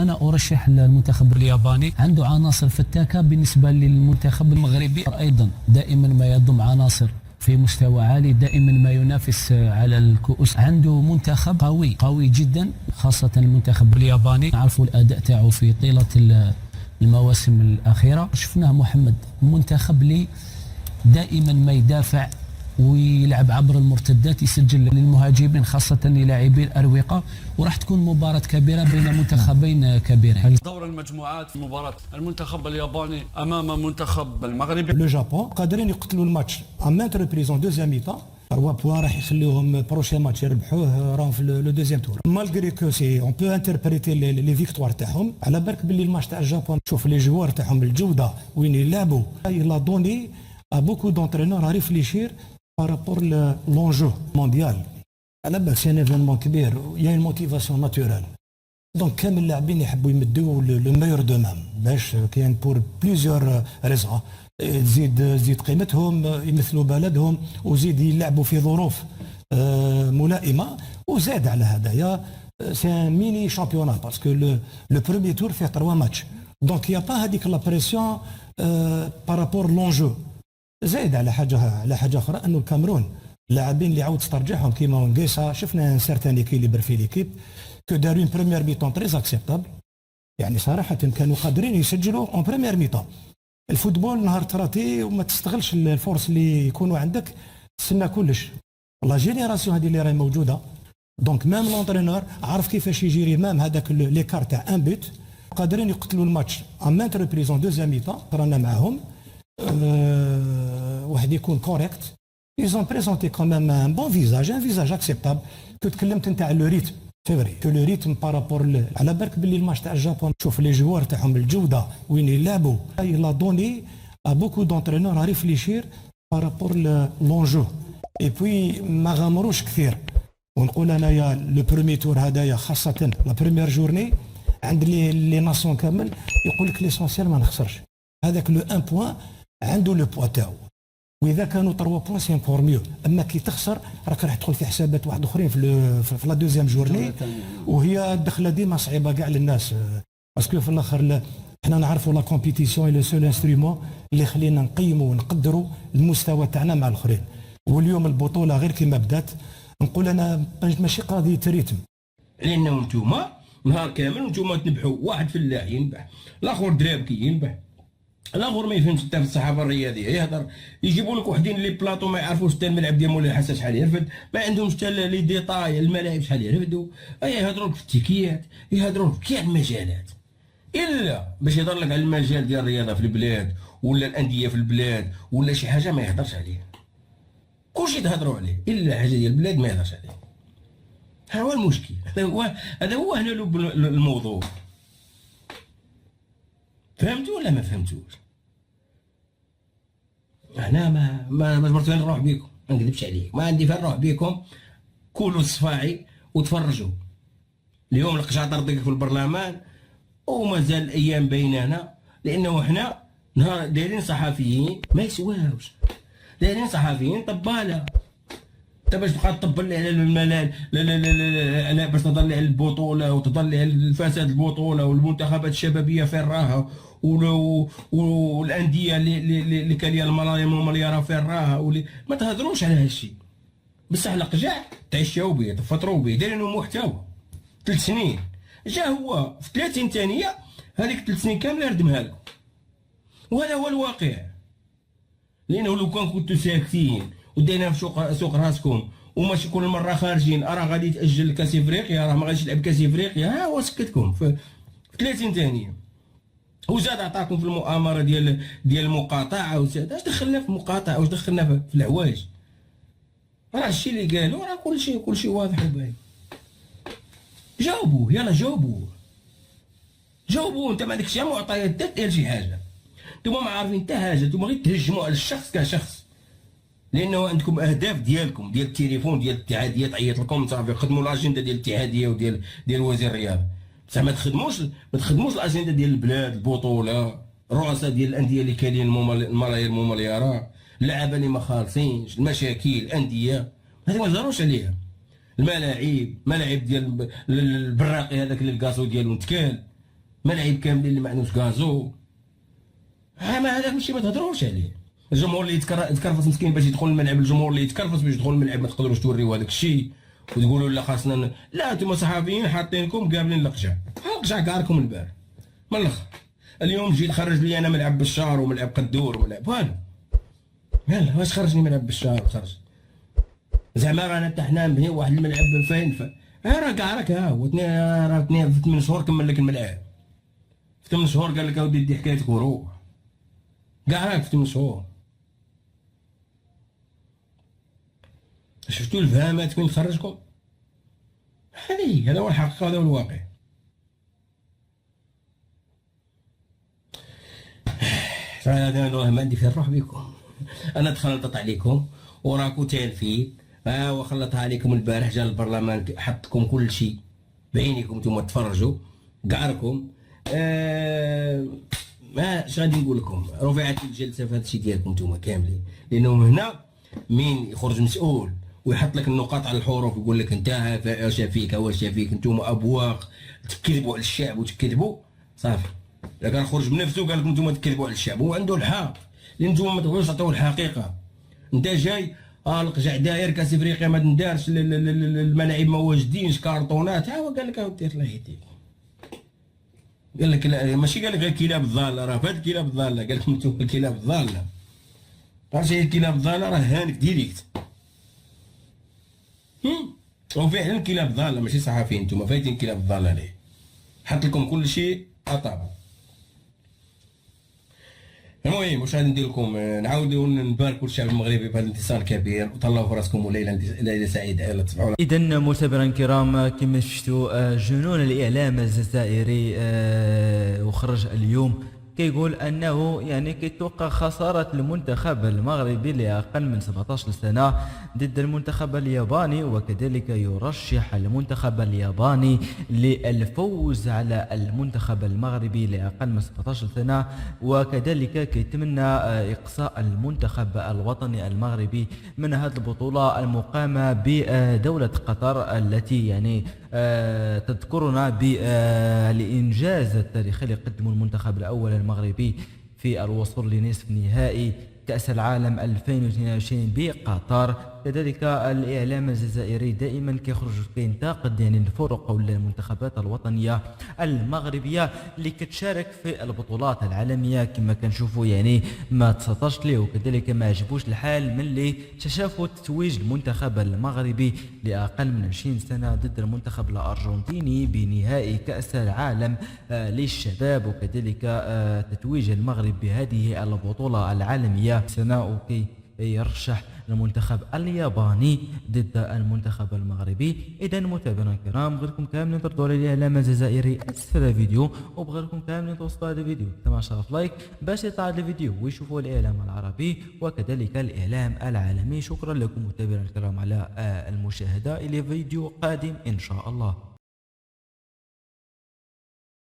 انا ارشح المنتخب الياباني، عنده عناصر فتاكه. بالنسبه للمنتخب المغربي ايضا دائما ما يضم عناصر في مستوى عالي، دائما ما ينافس على الكؤوس. عنده منتخب قوي جدا، خاصه المنتخب الياباني. نعرفوا الاداء تاعو في طيله المواسم الاخيره. شفناه محمد منتخب لي دائما ما يدافع ويلعب عبر المرتدات، يسجل للمهاجمين خاصة للاعبي الأروقة، وراح تكون مباراة كبيرة بين منتخبين كبيرين. دور المجموعات في مباراة المنتخب الياباني أمام المنتخب المغربي. لو جابون قادرين يقتلوا الماتش امانت ريبريزون دوزيام ميطا 3 بوان راح يخليوهم بروشين ماتش يربحوه راهم في لو دوزيام تور. مالغري كو سي اون بو انتربريتي لي فيكتوار تاعهم، على بالك باللي الماتش تاع الجابون شوف لي جوار تاعهم الجوده وين يلعبوا. il a donné à beaucoup d'entraîneurs à réfléchir par rapport à l'enjeu mondial. على بالك سي ان ايفينمون كبير، يا اون موتيفاسيون ناتورال. دونك كامل اللاعبين يحبوا يمدوا لو ميور دو مام، باش كاين بور بليزيور ريزون. تزيد قيمتهم، يمثلوا بلدهم، وزيد يلعبوا في ظروف ملائمه. وزاد على هذايا سي ميني شامبيونات باسكو لو بروميير تور فيه 3 ماتش، دونك يا با هذيك لا بريسيون بارابور لونجو. زايد على حاجه اخرى انه الكاميرون اللاعبين اللي عاود ترجعهم كيما ونقيسا، شفنا ان سارتان ايكيليبر في ليكيب كو دارو اون بروميير ميطون تريز اكسبتابل. يعني صراحه كانوا قادرين يسجلوا اون بروميير ميطون. الفوتبول نهار تراتي وما تستغلش الفرص اللي يكونوا عندك، تسنى كلش. لا جينيراسيون هذه اللي راهي موجوده، دونك مام لونترينور عارف كيفاش يجيري مام هذاك لي كار تاع ان بوت، قادرين يقتلوا الماتش ان مانت ريبريزون دوزيام ميطون. رانا معاهم واحد يكون كوريكت. ils ont présenté quand même un bon visage, un visage acceptable. كنت تكلمت انت على لو ريتم، سي فري كو لو ريتم بارابور على بالك باللي الماتش تاع الجابون شوف لي جوار تاعهم الجوده وين يلعبوا. il a donné à beaucoup d'entraîneurs à réfléchir par rapport l'enjeu. et puis ما غامروش كثير. ونقول انايا لو بروميير تور هذايا خاصه لا بروميير جورني عند لي ناسيون كامل يقول لك ليسونسيال ما نخسرش. هذاك لو ان بوان عنده لو بوا تاعو، واذا كانوا 3 بوان سي امبور ميو. اما كي تخسر راك راح تدخل في حسابات واحد اخرين في لا دوزيام جورني، وهي الدخله ديما صعيبه كاع للناس. باسكو في الاخر احنا نعرفوا لا كومبيتيسيون لو سول انسترومون اللي خلينا نقيموا ونقدروا المستوى تاعنا مع الاخرين. واليوم البطوله غير كما بدات، نقول انا ماشي قضيه ريتم، لانه نتوما نهار كامل نتوما تنبحوا، واحد فلاح ينبح، الاخر درابكي ينبح، الاخر ما يفهمش حتى في الصحافه الرياضيه يهضر. يجيبوا لك وحدين لي بلاطو ما يعرفوش حتى الملعب ديال مولاي الحسن شحال يرفد، ما عندهمش حتى لي ديتاي الملاعب شحال يرفدوا. يهضروا لك في التيكيات، يهضروا لك في كاع المجالات، الا باش يهضر لك على المجال ديال الرياضه في البلاد ولا الانديه في البلاد ولا شي حاجه ما يهضرش عليه. كلشي تهضروا عليه الا حاجه ديال البلاد ما يهضرش عليه. هذا هو المشكل، هذا هو هنا لب الموضوع. فهمتوا ولا ما فهمتوش؟ انا ما جبرت وين نروح بيكم، ما نكذبش عليك، ما عندي فين نروح بيكم. كولوا الصفاعي وتفرجوا. اليوم القشاطر ضيق في البرلمان ومازال الايام بيننا، لانه احنا نهار دايرين صحفيين ما يسواوش، دايرين صحفيين طباله. انت باش تبقى تطبل على الملال، لا لا لا لا لا، باش تضل على البطوله وتضل على الفساد البطوله والمنتخبات الشبابيه فين راها والانديه اللي كان ليها الملايين والمليارات فين راها. ما تهضروش على هالشيء. بصح القجع تاع الشاوبيه تفطروا به دايرين محتوى 3 سنين. جا هو في 30 ثانيه هذيك 3 سنين كامله ردمها لكم، وهذا هو الواقع. لانه لو كان كنتوا ساكتين ودينا في سوق راسكم وماشي كل مره خارجين راه غادي تاجل كاس افريقيا، راه ما غاديش تلعب كاس افريقيا، ها هو سكتكم في 30 ثانيه. وزاد عطاكم في المؤامره ديال المقاطعه. وزاد اش دخلنا في المقاطعه، واش دخلنا في الحوايج؟ راه الشيء اللي قالوا راه كل شيء واضح وباين. جاوبوه، يلا جاوبوه. انت ما عندكش معطيات حتى ديال شي حاجه، نتوما ما عارفين حتى حاجه، نتوما غير تهجموا على الشخص كشخص، لانه عندكم اهداف ديالكم ديال التليفون ديال الاتحاديه تعيط لكم صافي خدموا الاجنده ديال الاتحاديه وديال وزير الرياضه. بصح ما تخدموش الاجنده ديال البلاد، البطوله، الرؤساء ديال الانديه اللي كاينين الملايير والمليارات، اللعابه اللي ما خالصينش، المشاكل، الانديه هذه ما نهضروش عليها. الملاعب ديال البراقي هذاك اللي الكاسو ديالو نتكال، ملاعب كاملين اللي ما عندهمش غازو. ما هذاك ماشي ما تهضروش عليه. الجمهور اللي يتكرفص مسكين باش يدخل الملعب، الجمهور اللي يتكرفص باش يدخل الملعب ما تقدروش توريو هذاك الشيء وتقولوا لا خاصنا. لا انتم صحافيين حاطينكم قابلين القجع، القجع كاركم البارح من الاخر. اليوم جيت خرج لي انا ملعب بشار وملعب قدور وملعب والو. يلا واش خرجني ملعب بشار خرج زعما رانا حتى حنا نبني واحد الملعب فين راه كاع راك ها هو راه 8 شهور كمل لك الملعب. في 8 شهور قال لك اودي دي حكايتك وروح كاع راك في 8 شهور. شفتوا الفهامات وين خرجكم؟ هذا هو الحقيقة، هذا هو الواقع. انا ما عندي فين نروح بكم. انا تخلطت عليكم وراكم تالفين وخلطها عليكم البارح. جا البرلمان حطكم كل شيء بعينيكم نتوما تفرجوا كاعكم. ما اش غادي نقول لكم، رفعت الجلسه في هذا الشيء ديالكم نتوما كاملين، لانه هنا مين يخرج مسؤول ويحط لك النقاط على الحروف ويقول لك انت واش فيك واش فيك نتوما ابواق تكذبوا على الشعب وتكذبوا صافي. اذا كان خرج بنفسه قال لكم نتوما تكذبوا على الشعب هو عنده الحق، لان نتوما ما تبغوش تعطيو الحقيقه. انت جاي القجع داير كاس افريقيا ما ندارش، الملاعب ما واجدينش، كارطونات. ها هو قال لك اودي الله يهديك، قال لك ماشي قال لك الكلاب الضاله، راه فهاد الكلاب الضاله قال لكم نتوما الكلاب الضاله. عرفتي هي الكلاب الضاله راه هانك ديريكت. وفعلا كلاب ضاله ماشي صحافيين، نتوما فايتين كلاب الضاله ليه. حط لكم كل شيء اطابق. المهم واش غادي ندير لكم، نعاودوا نباركوا الشعب المغربي بهذا الانتصار الكبير وطلعوا في راسكم وليله سعيده. يلا تصبحوا. اذا متابعينا الكرام كما شفتوا جنون الاعلام الجزائري وخرج اليوم كيقول انه يعني كيتوقع خساره المنتخب المغربي لاقل من 17 سنه ضد المنتخب الياباني، وكذلك يرشح المنتخب الياباني للفوز على المنتخب المغربي لاقل من 17 سنه، وكذلك كيتمنى اقصاء المنتخب الوطني المغربي من هذه البطوله المقامه بدوله قطر التي يعني تذكرنا بالإنجاز التاريخي اللي قدمه المنتخب الأول المغربي في الوصول لنصف نهائي كأس العالم 2022 بقطر. كذلك الإعلام الجزائري دائما كيخرج كينتقد يعني الفرق ولا المنتخبات الوطنية المغربية اللي كتشارك في البطولات العالمية كما كنشوفوا يعني ما تصدرش ليه، وكذلك ما عجبوش الحال من اللي شافوا تتويج المنتخب المغربي لأقل من 20 سنة ضد المنتخب الأرجنتيني بنهائي كأس العالم للشباب، وكذلك تتويج المغرب بهذه البطولة العالمية سنة يرشح المنتخب الياباني ضد المنتخب المغربي. اذا متابعينا الكرام بغيتكم كاملين تردوا على الاعلام الجزائري اسفل الفيديو، وبغيتكم كاملين توصلوا هذا الفيديو كما شرف لايك باش يطلع الفيديو ويشوفوا الاعلام العربي وكذلك الاعلام العالمي. شكرا لكم متابعينا الكرام على المشاهده، الى فيديو قادم ان شاء الله.